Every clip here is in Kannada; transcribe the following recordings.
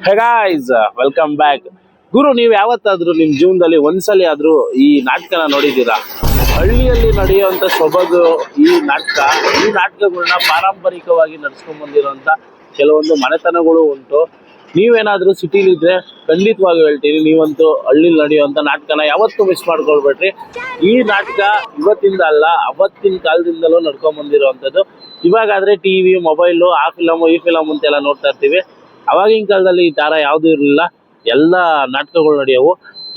ಹೇ ಗಾಯ್ಸ್, ವೆಲ್ಕಮ್ ಬ್ಯಾಕ್. ಗುರು, ನೀವು ಯಾವತ್ತಾದ್ರೂ ನಿಮ್ಮ ಜೀವನದಲ್ಲಿ ಒಂದ್ಸಲಿ ಆದ್ರೂ ಈ ನಾಟಕನ ನೋಡಿದ್ದೀರಾ? ಹಳ್ಳಿಯಲ್ಲಿ ನಡೆಯುವಂತ ಸೊಬಗು ಈ ನಾಟಕಗಳನ್ನ ಪಾರಂಪರಿಕವಾಗಿ ನಡ್ಸ್ಕೊಂಡ್ ಬಂದಿರುವಂತ ಕೆಲವೊಂದು ಮನೆತನಗಳು ಉಂಟು. ನೀವೇನಾದ್ರೂ ಸಿಟಿಲಿದ್ರೆ ಖಂಡಿತವಾಗಿ ಹೇಳ್ತೀನಿ, ನೀವಂತೂ ಹಳ್ಳಿಲಿ ನಡೆಯುವಂತ ನಾಟಕನ ಯಾವತ್ತೂ ಮಿಸ್ ಮಾಡ್ಕೊಳ್ಬೇಡ್ರಿ. ಈ ನಾಟಕ ಇವತ್ತಿಂದ ಅಲ್ಲ, ಅವತ್ತಿನ ಕಾಲದಿಂದಲೂ ನಡ್ಕೊಂಡ್ ಬಂದಿರುವಂತದ್ದು. ಇವಾಗಾದ್ರೆ ಟಿವಿ, ಮೊಬೈಲು, ಆ ಫಿಲಮು ಈ ಫಿಲಮ್ ಅಂತೆಲ್ಲ ನೋಡ್ತಾ ಇರ್ತೀವಿ. ಅವಾಗಿನ ಕಾಲದಲ್ಲಿ ಈ ತರ ಯಾವ್ದು ಇರಲಿಲ್ಲ, ಎಲ್ಲ ನಾಟಕಗಳು ನಡೆಯವು.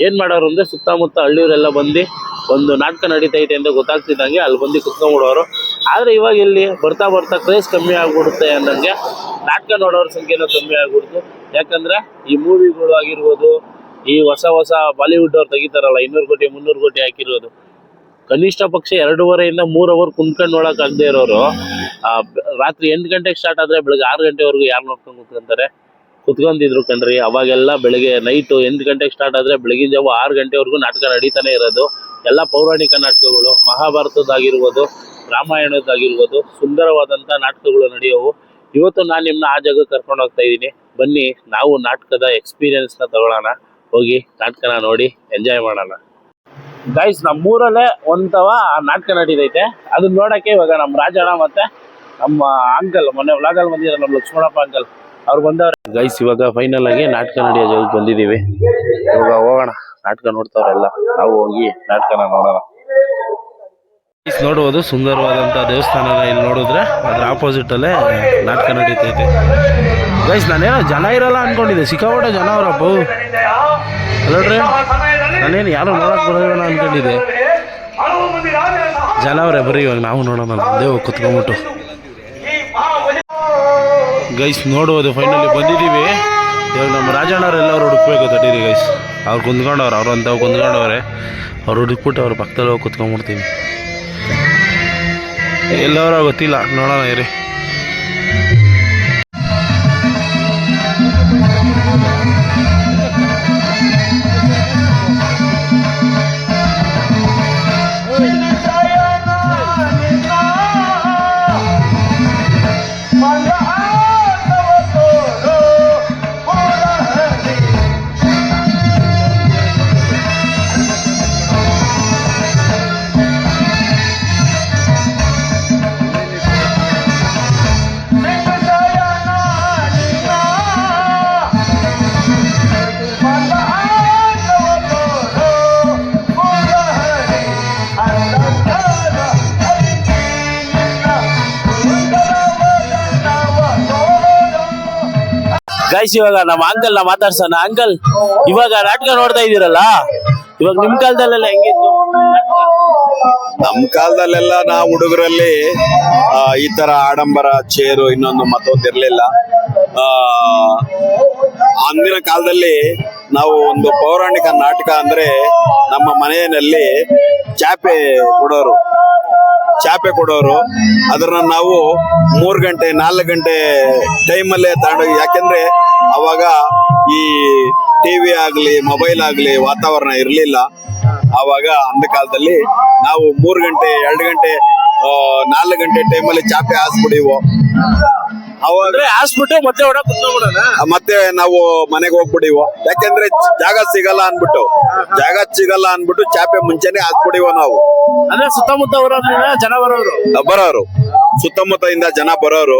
ಏನ್ ಮಾಡೋರು ಅಂದ್ರೆ ಸುತ್ತಮುತ್ತ ಹಳ್ಳಿಯವರೆಲ್ಲ ಬಂದು ಒಂದು ನಾಟಕ ನಡೀತೈತೆ ಅಂತ ಗೊತ್ತಾಗ್ತಿದ್ದಂಗೆ ಅಲ್ಲಿ ಬಂದು ಕುತ್ಕೊಂಡ್ಬಿಡೋರು. ಆದ್ರೆ ಇವಾಗ ಇಲ್ಲಿ ಬರ್ತಾ ಬರ್ತಾ ಕ್ರೇಜ್ ಕಮ್ಮಿ ಆಗ್ಬಿಡುತ್ತೆ ಅನ್ನಂಗೆ ನಾಟಕ ನೋಡೋರ ಸಂಖ್ಯೆನೂ ಕಮ್ಮಿ ಆಗ್ಬಿಡ್ತು. ಯಾಕಂದ್ರೆ ಈ ಮೂವಿಗಳು ಆಗಿರ್ಬೋದು, ಈ ಹೊಸ ಬಾಲಿವುಡ್ ಅವ್ರು ತೆಗಿತಾರಲ್ಲ 200 ಕೋಟಿ 300 ಕೋಟಿ ಹಾಕಿರೋದು, ಕನಿಷ್ಠ ಪಕ್ಷ 2.5 ಇಂದ 3 ಅವರ್ ಕುಂತ್ಕೊಂಡು ನೋಡಕ್ ಆಗದೆ ಇರೋರು ರಾತ್ರಿ 8 ಗಂಟೆಗೆ ಸ್ಟಾರ್ಟ್ ಆದ್ರೆ ಬೆಳಗ್ಗೆ 6 ಗಂಟೆವರೆಗೂ ಯಾರು ನೋಡ್ಕೊಂಡು ಕುತ್ಕೊಂತಿದ್ರು ಕಣ್ರಿ. ಅವಾಗೆಲ್ಲ ಬೆಳಗ್ಗೆ ನೈಟ್ 8 ಗಂಟೆಗೆ ಸ್ಟಾರ್ಟ್ ಆದ್ರೆ ಬೆಳಗಿನ ಜಾವ 6 ಗಂಟೆವರೆಗೂ ನಾಟಕ ನಡೀತಾನೆ ಇರೋದು. ಎಲ್ಲ ಪೌರಾಣಿಕ ನಾಟಕಗಳು, ಮಹಾಭಾರತದ್ದಾಗಿರ್ಬೋದು, ರಾಮಾಯಣದ್ದಾಗಿರ್ಬೋದು, ಸುಂದರವಾದಂತ ನಾಟಕಗಳು ನಡೆಯೋವು. ಇವತ್ತು ನಾನು ನಿಮ್ಮನ್ನ ಆ ಜಾಗಕ್ಕೆ ಕರ್ಕೊಂಡು ಹೋಗ್ತಾ ಇದ್ದೀನಿ. ಬನ್ನಿ, ನಾವು ನಾಟಕದ ಎಕ್ಸ್ಪೀರಿಯನ್ಸ್ ನ ತಗೊಳ್ಳೋಣ. ಹೋಗಿ ನಾಟಕನ ನೋಡಿ ಎಂಜಾಯ್ ಮಾಡೋಣ. ಗೈಸ್, ನಮ್ಮೂರಲ್ಲೇ ಒಂಥವ ನಾಟಕ ನಡೀತೈತೆ. ಅದನ್ನ ನೋಡಕ್ಕೆ ಇವಾಗ ನಮ್ಮ ರಾಜಣ್ಣ ಮತ್ತೆ ನಮ್ಮ ಅಂಕಲ್, ಮೊನ್ನೆ ವ್ಲಾಗಲ್ಲಿ ಬಂದಿದ್ದಾರೆ ನಮ್ಮ ಲಕ್ಷ್ಮಣಪ್ಪ ಅಂಕಲ್, ಅವ್ರು ಬಂದವ್ರೆ. ಗೈಸ್, ಇವಾಗ ಫೈನಲ್ ಆಗಿ ನಾಟಕ ನಡೆಯೋ ಜಾಗಕ್ಕೆ ಬಂದಿದ್ದೀವಿ. ಇವಾಗ ಹೋಗೋಣ, ನಾಟಕ ನೋಡ್ತಾವ್ರೆಲ್ಲ, ನಾವು ಹೋಗಿ ನಾಟಕನ ನೋಡೋಣ. ನೋಡುವುದು ಸುಂದರವಾದಂತ ದೇವಸ್ಥಾನನ ಇಲ್ಲಿ ನೋಡಿದ್ರೆ ಅದ್ರ ಆಪೋಸಿಟ್ ಅಲ್ಲೇ ನಾಟಕ ನಡೀತೈತೆ. ಗೈಸ್, ನಾನೇನೋ ಜನ ಇರಲ್ಲ ಅನ್ಕೊಂಡಿದ್ದೆ, ಸಿಕ್ಕಾಪಟ್ಟೆ ಜನ ಅವರಪ್ಪ. ಅಲ್ರಿ, ನಾನೇನು ಯಾರು ನೋಡಕ್ ಬರೋಣ ಅನ್ಕೊಂಡಿದ್ದೆ, ಜನ ಅವ್ರೆ. ಬರೀ ಇವಾಗ ನಾವು ನೋಡೋಣ, ದೇವ್ ಕುತ್ಕೊಂಡ್ಬಿಟ್ಟು. ಗೈಸ್, ನೋಡುವುದು ಫೈನಲಿ ಬಂದಿದ್ದೀವಿ. ಇವಾಗ ನಮ್ಮ ರಾಜಣ್ಣವ್ರೆಲ್ಲವ್ರು ಹುಡುಕ್ಬೇಕು ತಡೀರಿ ಗೈಸ್. ಅವ್ರು ಕುಂತ್ಕೊಂಡವ್ರು, ಅವ್ರಂತವ್ ಕುಂತ್ಕೊಂಡವ್ರೆ. ಅವ್ರು ಹುಡುಕ್ಬಿಟ್ಟು ಅವ್ರ ಪಕ್ಕದಲ್ಲಿ ಹೋಗಿ ಕುತ್ಕೊಂಡ್ಬಿಡ್ತೀನಿ. ಎಲ್ಲವರ ಗೊತ್ತಿಲ್ಲ, ನೋಡೋಣ ಇರಿ. ಗೈಸ್, ಇವಾಗ ನಮ್ಮ ಅಂಕಲ್ ಮಾತಾಡ್ಸೋಣ. ಅಂಕಲ್, ಇವಾಗ ನಾಟಕ ನೋಡ್ತಾ ಇದ್ದೀರಲ್ಲ, ಇವಾಗ ನಿಮ್ ಕಾಲದಲ್ಲೆಲ್ಲ ಹೆಂಗಿತ್ತು? ನಮ್ ಕಾಲದಲ್ಲೆಲ್ಲ ನಾವು ಹುಡುಗರಲ್ಲಿ ಈ ತರ ಆಡಂಬರ, ಚೇರು, ಇನ್ನೊಂದು ಮತ್ತೊಂದು ಇರ್ಲಿಲ್ಲ. ಅಂದಿನ ಕಾಲದಲ್ಲಿ ನಾವು ಒಂದು ಪೌರಾಣಿಕ ನಾಟಕ ಅಂದ್ರೆ ನಮ್ಮ ಮನೆಯಲ್ಲಿ ಚಾಪೆ ಕೊಡೋರು. ಅದನ್ನ ನಾವು 3 ಗಂಟೆ 4 ಗಂಟೆ ಟೈಮಲ್ಲೇ ತಗೊಂಡೋಗಿ, ಯಾಕೆಂದ್ರೆ ಅವಾಗ ಈ ಟಿವಿ ಆಗ್ಲಿ ಮೊಬೈಲ್ ಆಗ್ಲಿ ವಾತಾವರಣ ಇರ್ಲಿಲ್ಲ. ಆವಾಗ ಅಂದ ಕಾಲದಲ್ಲಿ ನಾವು 3 ಗಂಟೆ 2 ಗಂಟೆ 4 ಗಂಟೆ ಟೈಮಲ್ಲಿ ಚಾಪೆ ಹಾಸ್ಬಿಡಿವು. ಅವಾಗ ಹಾಸ್ಬಿಟ್ಟು ಮತ್ತೆ ನಾವು ಮನೆಗೆ ಹೋಗ್ಬಿಡಿವು. ಯಾಕೆಂದ್ರೆ ಜಾಗ ಸಿಗಲ್ಲ ಅನ್ಬಿಟ್ಟು ಚಾಪೆ ಮುಂಚೆನೆ ಹಾಸ್ಬಿಡಿವು ನಾವು. ಅಂದ್ರೆ ಸುತ್ತಮುತ್ತ ಜನ ಬರೋರು, ಸುತ್ತಮುತ್ತದಿಂದ ಜನ ಬರೋರು,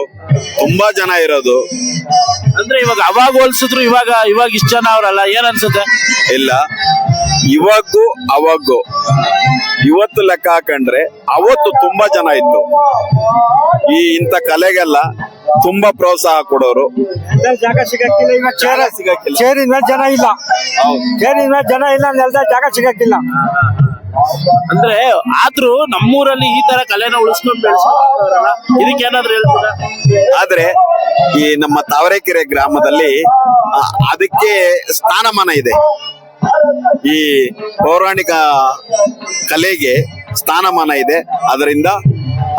ತುಂಬಾ ಜನ ಇರೋದು. ಅಂದ್ರೆ ಇವಾಗ ಅವಾಗ ಹೋಲ್ಸಿದ್ರು ಇವಾಗ ಇಷ್ಟ ಜನ ಅವ್ರಲ್ಲ, ಏನ್ ಅನ್ಸುತ್ತೆ? ಇಲ್ಲ, ಅವಾಗೂ ಇವತ್ತು ಲೆಕ್ಕ ಹಾಕೊಂಡ್ರೆ ಅವತ್ತು ತುಂಬಾ ಜನ ಇತ್ತು. ಇಂಥ ಕಲೆಗೆಲ್ಲ ತುಂಬಾ ಪ್ರೋತ್ಸಾಹ ಕೊಡೋರು. ಜಾಗ ಸಿಗಕ್ಕಿಲ್ಲ, ಇವಾಗ ಚೇರಿನ ಮೇಲೆ ಜನ ಇಲ್ಲ, ನೆಲದ ಜಾಗ ಸಿಗಕ್ಕಿಲ್ಲ. ಅಂದ್ರೆ ಆದ್ರೂ ನಮ್ಮೂರಲ್ಲಿ ಈ ತರ ಕಲೆನ ಉಳಿಸ್ಕೊಂಡು ಬೆಳೆಸ್ಕೊಂಡ್ರಲ್ಲ, ಇದಕ್ಕೇನಾದ್ರೂ ಹೇಳ್ತೀರಾ? ಆದ್ರೆ ಈ ನಮ್ಮ ತಾವರೆಕೆರೆ ಗ್ರಾಮದಲ್ಲಿ ಅದಕ್ಕೆ ಸ್ಥಾನಮಾನ ಇದೆ. ಈ ಪೌರಾಣಿಕ ಕಲೆಗೆ ಸ್ಥಾನಮಾನ ಇದೆ. ಅದರಿಂದ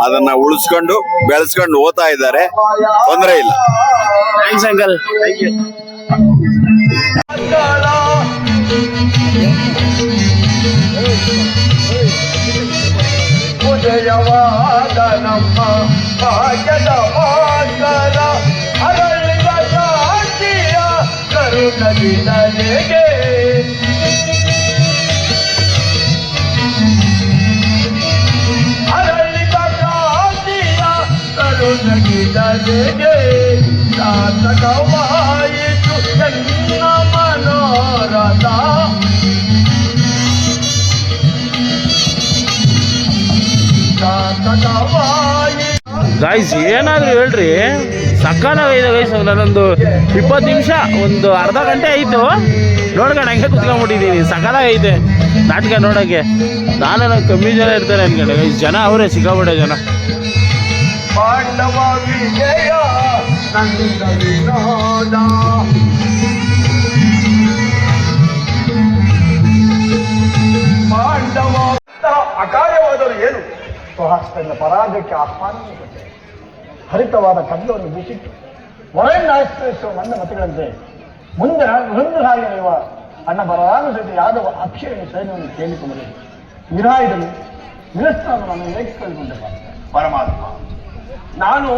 ಅದನ್ನ ಉಳಿಸ್ಕೊಂಡು ಬೆಳೆಸ್ಕೊಂಡು ಹೋಗ್ತಾ ಇದ್ದಾರೆ, ತೊಂದರೆ ಇಲ್ಲ. Thanks uncle. ಉದಯವಾದ ನಮ್ಮ ಭಾಗ್ಯದ ಮಾರ್ಗದ ಅರಳಿದ ಜಾತಿಯ ತರುಣಗಿದನೆಗೆ ಅರಳಿದ ಕಾಂತಿಯ ತರುಣಗಿದನೆಗೆ ಸಾರ್ಥಕವಾಯಿತು ನನ್ನ ಮನೋರಥ ಗೈಸ್ ಏನಾದ್ರು ಹೇಳ್ರಿ, ಸಕ್ಕನಾಗೈತೆ ಗೈಸ್. ನಾನೊಂದು 20 ನಿಮಿಷ, ಒಂದು ಅರ್ಧ ಗಂಟೆ ಆಯಿತು ನೋಡ್ಕೊಂಡು ಹಂಗೆ ಕುತ್ಕೊಂಡ್ಬಿಟ್ಟಿದ್ದೀನಿ. ಸಕ್ಕನಾಗೈತೆ ನಾಟಕ ನೋಡೋಕ್ಕೆ. ನಾನು ಕಮ್ಮಿ ಜನ ಇರ್ತಾರೆ ಅನ್ಕೊಂಡೆ ಗೈಸ್, ಜನ ಅವರೇ ಸಿಕ್ಕಾಬಿಟ್ಟೆ ಜನ. ಪಾಂಡವ ವಿಜಯ ನಂದ ವಿನೋದ ಪಾಂಡವ ಅಕಾರ್ಯವಾದರು ಏನು ಸ್ವಹಸ್ತನ ಪರಾಜಕ್ಕೆ ಆಹ್ವಾನ ಕೊಟ್ಟೆ. ಹರಿತವಾದ ಕಬ್ಬವನ್ನು ಬಿಸಿಟ್ಟು ಒಳನ್ನು ಆಶ್ರಯಿಸುವ ನನ್ನ ಮತಗಳಂತೆ ಮುಂದೆ ಒಂದು ಹಾಗೆ ನೀವು ಅಣ್ಣ ಬಲರಾಮ ಜೊತೆ ಯಾದವ ಅಕ್ಷಯ ಸೈನ್ಯವನ್ನು ಕೇಳಿಕೊಂಡರೆ ನಿರಾಯುಧನು ನಿರಸ್ತಾನವನ್ನು ಏಕೆ ಕಳೆದುಕೊಂಡೆ ಪರಮಾತ್ಮ. ನಾನು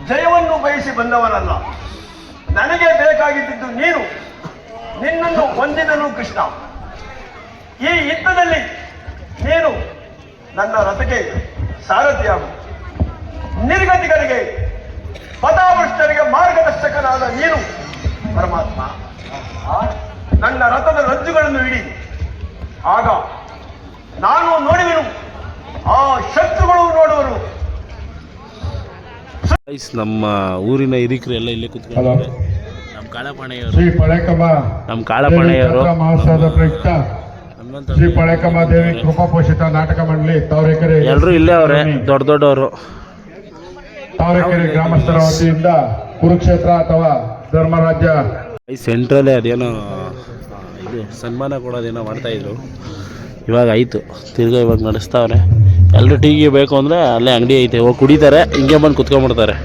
ಜಯವನ್ನು ಬಯಸಿ ಬಂದವನಲ್ಲ, ನನಗೆ ಬೇಕಾಗಿದ್ದು ನೀನು. ನಿನ್ನನ್ನು ಹೊಂದಿದನು ಕೃಷ್ಣ. ಈ ಯುದ್ಧದಲ್ಲಿ ನೀನು ನನ್ನ ರಥಕ್ಕೆ ಸಾರಥಿಯಾಗು. ನಿರ್ಗತಿಗರಿಗೆ ಪಥಭ್ರಷ್ಟರಿಗೆ ಮಾರ್ಗದರ್ಶಕನಾದ ನೀನು ಪರಮಾತ್ಮ. ನನ್ನ ರಥದ ರಜ್ಜುಗಳನ್ನು ಹಿಡಿ, ಆಗ ನಾನು ನೋಡುವೆನು, ಆ ಶತ್ರುಗಳು ನೋಡುವರು. ಗೈಸ್ ನಮ್ಮ ಊರಿನ ಹಿರಿಕರು ಎಲ್ಲ ಇಲ್ಲೇ ಕುತ್ಕೊಂಡಿದ್ದಾರೆ. ನಮ್ಮ ಕಾಳಪಾಣೆಯವರು, ಶ್ರೀ ಪಳೆಕಮ್ಮ ನಮ್ಮ ಕಾಳಪಾಣೆಯವರು, ಮಹೋತ್ಸವದ ಪ್ರಯುಕ್ತ ಶ್ರೀ ಪಳೆಕಮ್ಮ ದೇವಿ ಕೃಪಾ ಪೋಷಿತ ನಾಟಕ ಮಂಡಳಿ ತಾವರೆಕೆರೆ ಎಲ್ಲರೂ ಇಲ್ಲೇ ಅವರೇ, ದೊಡ್ಡ ದೊಡ್ಡವರು. ತಾವರೆಕೆರೆ ಗ್ರಾಮಸ್ಥರ ವತಿಯಿಂದ ಕುರುಕ್ಷೇತ್ರ ಅಥವಾ ಧರ್ಮರಾಜ್ಯ ಸೆಂಟ್ರಲ್ಲೇ ಅದೇನೋ ಇದು ಸನ್ಮಾನ ಕೊಡೋದೇನೋ ಮಾಡ್ತಾಯಿದ್ರು. ಇವಾಗ ಆಯಿತು, ತಿರ್ಗಾ ಇವಾಗ ನಡೆಸ್ತಾವ್ರೆ. ಎಲ್ಲರೂ ಟೀಗೆ ಬೇಕು ಅಂದರೆ ಅಲ್ಲೇ ಅಂಗಡಿ ಐತೆ, ಹೋಗಿ ಕುಡಿತಾರೆ, ಹಿಂಗೆ ಬಂದು ಕುತ್ಕೊಂಡ್ಬಿಡ್ತಾರೆ.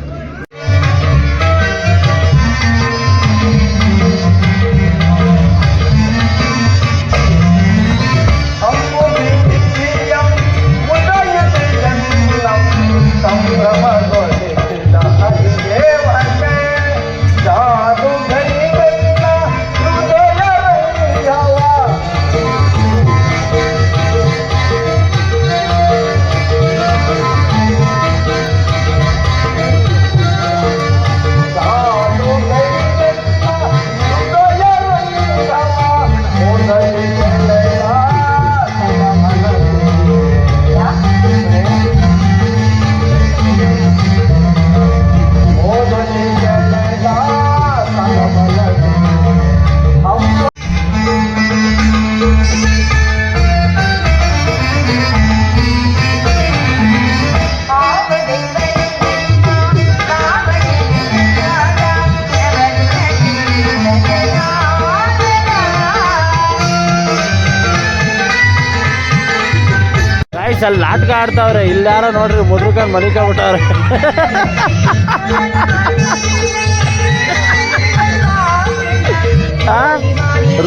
ಅಲ್ಲಿ ನಾಟಕ ಆಡ್ತಾವ್ರೆ, ಇಲ್ಲಾರೋ ನೋಡ್ರಿ ಮುದ್ರಕೊಂಡು ಮಲಿಕೊಂಡ್ಬಿಟ್ಟವ್ರೆ.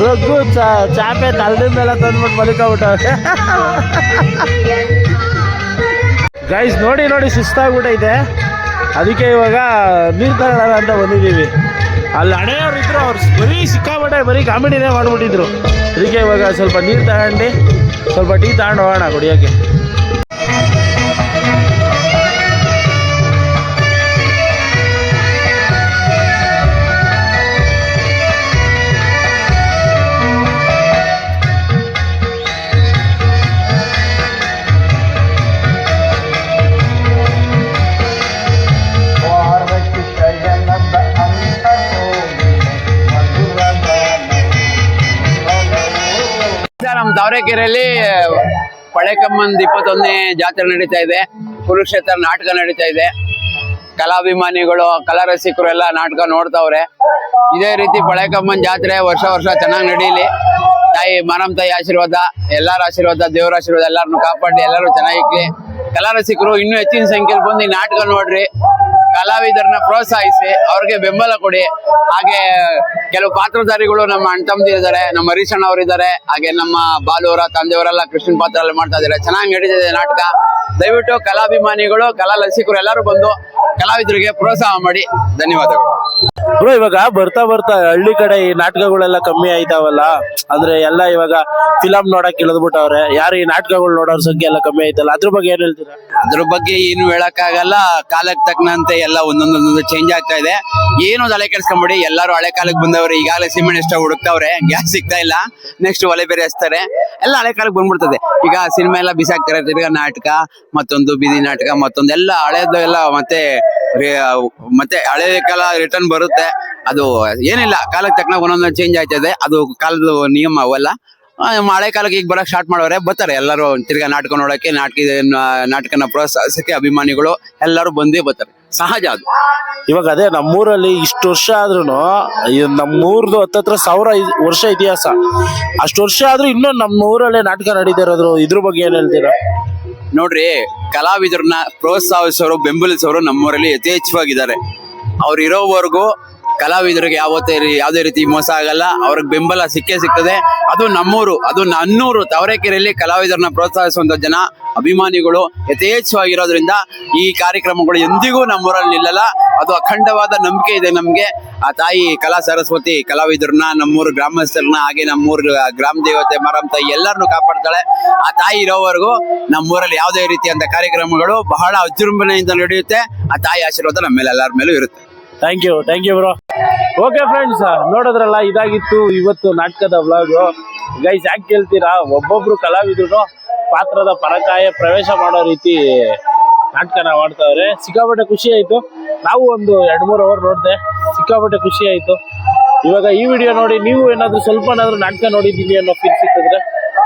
ರಘು ಚಾಪೆ ತಲೆದ ಮೇಲೆ ತಂದ್ಬಿಟ್ಟು ಮಲಿಕೊಂಡ್ಬಿಟ್ಟವ್ರೆ. ಗೈಸ್ ನೋಡಿ ನೋಡಿ ಸುಸ್ತಾಗ್ಬಿಟ್ಟೈತೆ, ಅದಕ್ಕೆ ಇವಾಗ ನೀರು ತಗೊಳ್ಳೋಣ ಅಂತ ಬಂದಿದ್ದೀವಿ. ಅಲ್ಲಿ ಹಣೆಯವ್ರು ಇದ್ರು, ಅವ್ರು ಬರೀ ಸಿಕ್ಕಾಬಿಟ್ಟೆ ಬರೀ ಕಾಮಿಡಿನೇ ಮಾಡಿಬಿಟ್ಟಿದ್ರು. ಅದಕ್ಕೆ ಇವಾಗ ಸ್ವಲ್ಪ ನೀರು ತಗೊಂಡು ಸ್ವಲ್ಪ ಟೀ ತಗೊಂಡು ಹೋಗೋಣ ಕುಡಿಯೋಕ್ಕೆ. ನಮ್ಮ ತಾವರೆಕೆರೆಯಲ್ಲಿ ಪಳೆಕಮ್ಮನ್ 21ನೇ ಜಾತ್ರೆ ನಡೀತಾ ಇದೆ. ಕುರುಕ್ಷೇತ್ರ ನಾಟಕ ನಡೀತಾ ಇದೆ. ಕಲಾಭಿಮಾನಿಗಳು, ಕಲಾ ರಸಿಕರು ಎಲ್ಲ ನಾಟಕ ನೋಡ್ತಾವ್ರೆ. ಇದೇ ರೀತಿ ಪಳೆಕಮ್ಮನ್ ಜಾತ್ರೆ ವರ್ಷ ವರ್ಷ ಚೆನ್ನಾಗಿ ನಡೀಲಿ. ತಾಯಿ ಮಾನಮ್ಮ ತಾಯಿ ಆಶೀರ್ವಾದ, ಎಲ್ಲರ ಆಶೀರ್ವಾದ, ದೇವರ ಆಶೀರ್ವಾದ ಎಲ್ಲರನ್ನು ಕಾಪಾಡಿ ಎಲ್ಲರೂ ಚೆನ್ನಾಗಿರ್ಲಿ. ಕಲಾ ರಸಿಕರು ಇನ್ನೂ ಹೆಚ್ಚಿನ ಸಂಖ್ಯೆಯಲ್ಲಿ ಬಂದು ಈ ನಾಟಕ ನೋಡ್ರಿ. ಕಲಾವಿದರನ್ನ ಪ್ರೋತ್ಸಾಹಿಸಿ, ಅವ್ರಿಗೆ ಬೆಂಬಲ ಕೊಡಿ. ಹಾಗೆ ಕೆಲವು ಪಾತ್ರಧಾರಿಗಳು ನಮ್ಮ ಅಣ್ಣ ತಮ್ಮದಿರಿದ್ದಾರೆ, ನಮ್ಮ ಹರೀಶಣ್ಣ ಅವರಿದ್ದಾರೆ, ಹಾಗೆ ನಮ್ಮ ಬಾಲುವರ ತಂದೆಯವರೆಲ್ಲ ಕೃಷ್ಣನ್ ಪಾತ್ರ ಎಲ್ಲ ಮಾಡ್ತಾ ಇದ್ದಾರೆ. ಚೆನ್ನಾಗಿ ನಡೀತಿದೆ ನಾಟಕ. ದಯವಿಟ್ಟು ಕಲಾಭಿಮಾನಿಗಳು, ಕಲಾ ರಸಿಕರು ಎಲ್ಲರೂ ಬಂದು ಕಲಾವಿದರಿಗೆ ಪ್ರೋತ್ಸಾಹ ಮಾಡಿ. ಧನ್ಯವಾದಗಳು. ಬ್ರೋ ಇವಾಗ ಬರ್ತಾ ಬರ್ತಾ ಹಳ್ಳಿ ಕಡೆ ಈ ನಾಟಕಗಳೆಲ್ಲ ಕಮ್ಮಿ ಆಯ್ತಾವಲ್ಲ, ಅಂದ್ರೆ ಎಲ್ಲ ಇವಾಗ ಫಿಲಂ ನೋಡಕ್ ಇಳಿದ್ಬಿಟ್ಟವ್ರೆ, ಯಾರು ಈ ನಾಟಕಗಳು ನೋಡೋರ್ ಸಂಖ್ಯೆ ಎಲ್ಲ ಕಮ್ಮಿ ಆಯ್ತಲ್ಲ, ಅದ್ರ ಬಗ್ಗೆ ಏನ್ ಹೇಳ್ತೀರಾ? ಅದ್ರ ಬಗ್ಗೆ ಏನು ಹೇಳಕ್ಕಾಗಲ್ಲ. ಕಾಲಕ್ಕೆ ತಕ್ಕನಂತೆ ಎಲ್ಲ ಒಂದೊಂದೊಂದೊಂದು ಚೇಂಜ್ ಆಗ್ತಾ ಇದೆ. ಏನು ತಲೆ ಕೆಡ್ಸ್ಕೊಂಬಿಡಿ, ಎಲ್ಲರೂ ಹಳೆ ಕಾಲಕ್ಕೆ ಬಂದವ್ರೆ. ಈಗಾಗಲೇ ಸಿಮೆಂಟ್ ಇಷ್ಟ ಹುಡುಕ್ತಾವ್ರೆ, ಗ್ಯಾಸ್ ಸಿಗ್ತಾ ಇಲ್ಲ, ನೆಕ್ಸ್ಟ್ ಒಲೆ ಬೇರೆ ಹಚ್ತಾರೆ, ಎಲ್ಲ ಹಳೆ ಕಾಲಕ್ಕೆ ಬಂದ್ಬಿಡ್ತದೆ. ಈಗ ಸಿನಿಮಾ ಎಲ್ಲ ಬಿಸಾಕ್ತಾರೆ, ತಿರ್ಗಾ ನಾಟಕ, ಮತ್ತೊಂದು ಬೀದಿ ನಾಟಕ, ಮತ್ತೊಂದೆಲ್ಲ ಹಳೇದು ಎಲ್ಲ ಮತ್ತೆ ಹಳೆ ಕಾಲ ರಿಟರ್ನ್ ಬರುತ್ತೆ. ಅದು ಏನಿಲ್ಲ, ಕಾಲಕ್ಕೆ ತಕ್ಕನ ಒಂದೊಂದು ಚೇಂಜ್ ಆಯ್ತದೆ. ಅದು ಕಾಲದ ನಿಯಮ ಅವೆಲ್ಲ. ಹಳೆ ಕಾಲಕ್ಕೆ ಈಗ ಬರಕ್ ಸ್ಟಾರ್ಟ್ ಮಾಡೋರೆ, ಬರ್ತಾರೆ ಎಲ್ಲರೂ ತಿರ್ಗಾ ನಾಟಕ ನೋಡಕ್ಕೆ, ನಾಟಕನ ಪ್ರೋತ್ಸಾಹಿಸಕ್ಕೆ ಅಭಿಮಾನಿಗಳು ಎಲ್ಲರೂ ಬಂದೇ ಬರ್ತಾರೆ, ಸಹಜ ಅದು. ಇವಾಗ ಅದೇ ನಮ್ಮೂರಲ್ಲಿ ಇಷ್ಟು ವರ್ಷ ಆದ್ರೂ, ನಮ್ಮೂರ್ದು ಹತ್ತತ್ರ 1000 ವರ್ಷ ಇತಿಹಾಸ, ಅಷ್ಟು ವರ್ಷ ಆದ್ರೂ ಇನ್ನೂ ನಮ್ಮ ಊರಲ್ಲೇ ನಾಟಕ ನಡೀತಾ ಇರೋದು. ಇದ್ರ ಬಗ್ಗೆ ಏನ್ ಹೇಳ್ತೀರಾ? ನೋಡ್ರಿ, ಕಲಾವಿದರನ್ನ ಪ್ರೋತ್ಸಾಹಿಸೋರು, ಬೆಂಬಲಿಸೋರು ನಮ್ಮೂರಲ್ಲಿ ಯಥೇಚ್ಛವಾಗಿದ್ದಾರೆ. ಅವ್ರು ಇರೋವರೆಗೂ ಕಲಾವಿದರಿಗೆ ಯಾವುದೇ ರೀತಿ ಮೋಸ ಆಗಲ್ಲ, ಅವ್ರಿಗೆ ಬೆಂಬಲ ಸಿಕ್ಕೇ ಸಿಗ್ತದೆ. ಅದು ನಮ್ಮೂರು, ಅದು ನನ್ನೂರು ತಾವರೆಕೆರೆಯಲ್ಲಿ ಕಲಾವಿದರನ್ನ ಪ್ರೋತ್ಸಾಹಿಸುವಂತ ಜನ, ಅಭಿಮಾನಿಗಳು ಯಥೇಚ್ಛವಾಗಿರೋದ್ರಿಂದ ಈ ಕಾರ್ಯಕ್ರಮಗಳು ಎಂದಿಗೂ ನಮ್ಮೂರಲ್ಲಿ ನಿಲ್ಲಲ್ಲ. ಅದು ಅಖಂಡವಾದ ನಂಬಿಕೆ ಇದೆ ನಮ್ಗೆ. ಆ ತಾಯಿ ಕಲಾ ಸರಸ್ವತಿ ಕಲಾವಿದರನ್ನ, ನಮ್ಮೂರು ಗ್ರಾಮಸ್ಥರನ್ನ, ಹಾಗೆ ನಮ್ಮೂರು ಗ್ರಾಮ ದೇವತೆ ಮರಂ ತಾಯಿ ಎಲ್ಲರನ್ನು ಕಾಪಾಡ್ತಾಳೆ. ಆ ತಾಯಿ ಇರೋವರೆಗೂ ನಮ್ಮೂರಲ್ಲಿ ಯಾವುದೇ ರೀತಿಯಂತ ಕಾರ್ಯಕ್ರಮಗಳು ಬಹಳ ಅಜೃಂಭಣೆಯಿಂದ ನಡೆಯುತ್ತೆ. ಆ ತಾಯಿ ಆಶೀರ್ವಾದ ನಮ್ಮ ಮೇಲೆ ಎಲ್ಲರ ಮೇಲೂ ಇರುತ್ತೆ. Thank you bro. Okay friends, ನೋಡಿದ್ರಲ್ಲ, ಇದಾಗಿತ್ತು ಇವತ್ತು ನಾಟಕದ ವ್ಲಾಗ್. ಗೈಸ್, ಯಾಕೆ ಕೇಳ್ತೀರಾ, ಒಬ್ಬೊಬ್ರು ಕಲಾವಿದ್ರು ಪಾತ್ರದ ಪರಕಾಯ ಪ್ರವೇಶ ಮಾಡೋ ರೀತಿ ನಾಟಕನ ಮಾಡ್ತಾವ್ರೆ. ಸಿಕ್ಕಾಪಟ್ಟೆ ಖುಷಿ ಆಯ್ತು. ನಾವು ಒಂದು 2-3 ಅವರ್ ನೋಡಿದೆ, ಸಿಕ್ಕಾಪಟ್ಟೆ ಖುಷಿ ಆಯ್ತು. ಇವಾಗ ಈ ವಿಡಿಯೋ ನೋಡಿ ನೀವು ಏನಾದ್ರು ಸ್ವಲ್ಪನಾದ್ರೂ ನಾಟಕ ನೋಡಿದ್ದೀನಿ ಅನ್ನೋ ಫೀಲ್ ಸಿಕ್ಕಿದ್ರೆ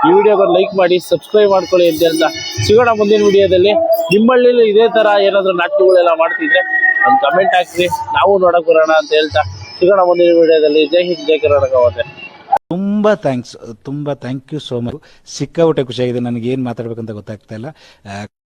ಈ ವಿಡಿಯೋಗೆ ಲೈಕ್ ಮಾಡಿ, ಸಬ್ಸ್ಕ್ರೈಬ್ ಮಾಡ್ಕೊಳ್ಳಿ ಅಂತ ಹೇಳ್ತಾ ಸಿಗೋಣ ಮುಂದಿನ ವಿಡಿಯೋದಲ್ಲಿ. ನಿಮ್ಮಳ್ಳಿಲಿ ಇದೇ ತರ ಏನಾದ್ರು ನಾಟಕಗಳೆಲ್ಲ ಮಾಡ್ತಿದ್ರೆ ಒಂದು ಕಮೆಂಟ್ ಹಾಕ್ರಿ, ನಾವು ನೋಡಕ್ ಬರೋಣ ಅಂತ ಹೇಳ್ತಾ ಸಿಗೋಣ ಮುಂದಿನ ವಿಡಿಯೋದಲ್ಲಿ. ಜೈ ಹಿಂದ್, ಜೈ ಕರ್ನಾಟಕ. ತುಂಬ ಥ್ಯಾಂಕ್ ಯು ಸೋ ಮಚ್. ಸಿಕ್ಕಾಪಟ್ಟೆ ಖುಷಿಯಾಗಿದೆ. ನನಗೆ ಏನು ಮಾತಾಡ್ಬೇಕಂತ ಗೊತ್ತಾಗ್ತಾ ಇಲ್ಲ.